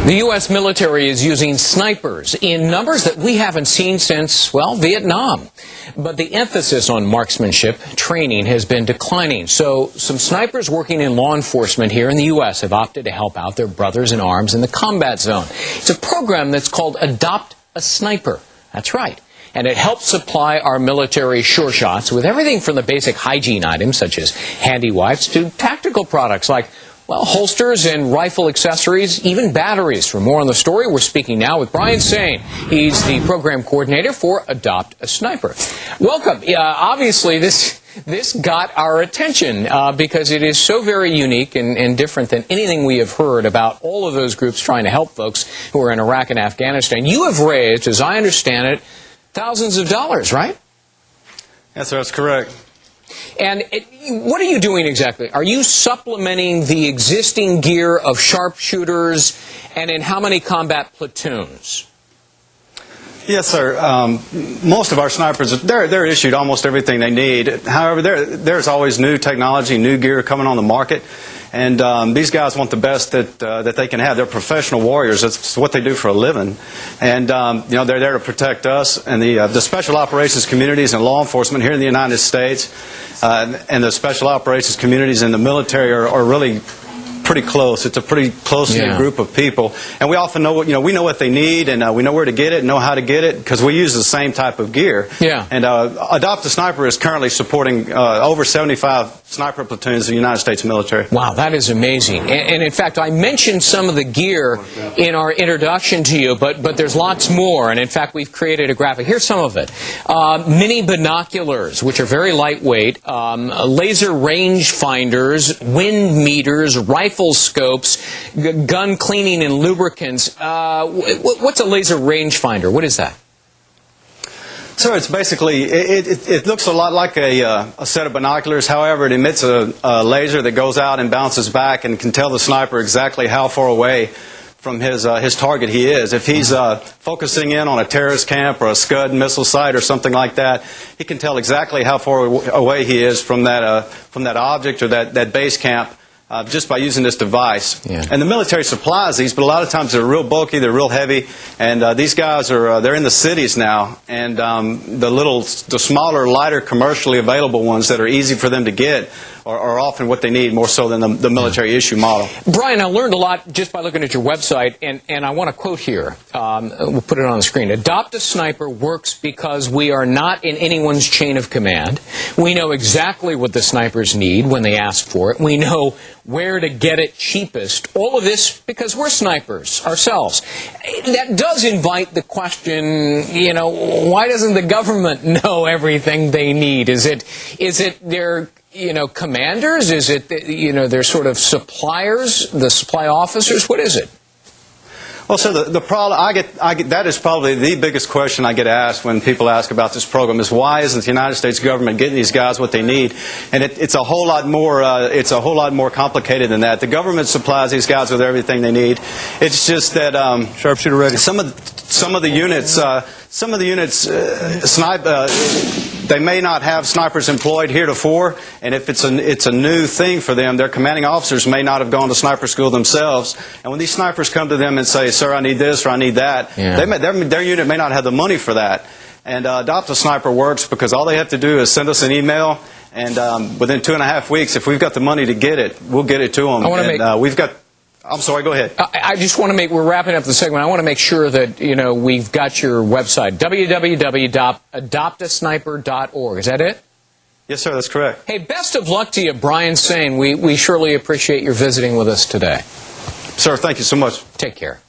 The U.S. military is using snipers in numbers that we haven't seen since, well, Vietnam. But the emphasis on marksmanship training has been declining. So some snipers working in law enforcement here in the U.S. have opted to help out their brothers in arms in the combat zone. It's a program that's called Adopt a Sniper. That's right. And it helps supply our military sure shots with everything from the basic hygiene items, such as handy wipes, to tactical products like, well, holsters and rifle accessories, even batteries. For more on the story, we're speaking now with Brian Sain. He's the program coordinator for Adopt a Sniper. Welcome. Obviously, this got our attention because it is so very unique and different than anything we have heard about all of those groups trying to help folks who are in Iraq and Afghanistan. You have raised, as I understand it, thousands of dollars, right? Yes, sir, that's correct. And what are you doing exactly? Are you supplementing the existing gear of sharpshooters, and in how many combat platoons? Yes, sir. Most of our snipers, they're issued almost everything they need. However, there's always new technology, new gear coming on the market. And these guys want the best that they can have. They're professional warriors. That's what they do for a living. And you know, they're there to protect us and the special operations communities and law enforcement here in the United States. And the special operations communities in the military are really pretty close. It's a pretty close-knit group of people, and we often know we know what they need, and we know where to get it, and know how to get it, because we use the same type of gear. Yeah. And Adopt a Sniper is currently supporting over 75 sniper platoons in the United States military. Wow, that is amazing. And in fact, I mentioned some of the gear in our introduction to you, but there's lots more. And in fact, we've created a graphic. Here's some of it. Mini binoculars, which are very lightweight, laser range finders, wind meters, rifle scopes, gun cleaning and lubricants. What's a laser rangefinder? What is that? So it's basically, it looks a lot like a set of binoculars. However, it emits a laser that goes out and bounces back and can tell the sniper exactly how far away from his target he is. If he's focusing in on a terrorist camp or a Scud missile site or something like that, he can tell exactly how far away he is from that object or that base camp. Just by using this device. Yeah. And the military supplies these, but a lot of times they're real bulky, they're real heavy, and these guys are they're in the cities now, and the smaller, lighter, commercially available ones that are easy for them to get are often what they need, more so than the military issue model. Brian, I learned a lot just by looking at your website, and I want to quote here. We'll put it on the screen. Adopt a Sniper works because we are not in anyone's chain of command. We know exactly what the snipers need when they ask for it. We know where to get it cheapest. All of this because we're snipers ourselves. That does invite the question, why doesn't the government know everything they need? Is it their commanders? Is it, their sort of suppliers, the supply officers? What is it? Well, so the problem I get that is probably the biggest question I get asked when people ask about this program is why isn't the United States government getting these guys what they need? And it's a whole lot more complicated than that. The government supplies these guys with everything they need. It's just that sharpshooter ready. Some of the units they may not have snipers employed heretofore, and if it's a new thing for them, their commanding officers may not have gone to sniper school themselves. And when these snipers come to them and say, "Sir, I need this or I need that," their unit may not have the money for that. And Adopt a Sniper works because all they have to do is send us an email, and within 2.5 weeks, if we've got the money to get it, we'll get it to them. We've got. I'm sorry, go ahead. I just want to we're wrapping up the segment. I want to make sure that, we've got your website, www.adoptasniper.org. Is that it? Yes, sir, that's correct. Hey, best of luck to you, Brian Sain. We surely appreciate your visiting with us today. Sir, thank you so much. Take care.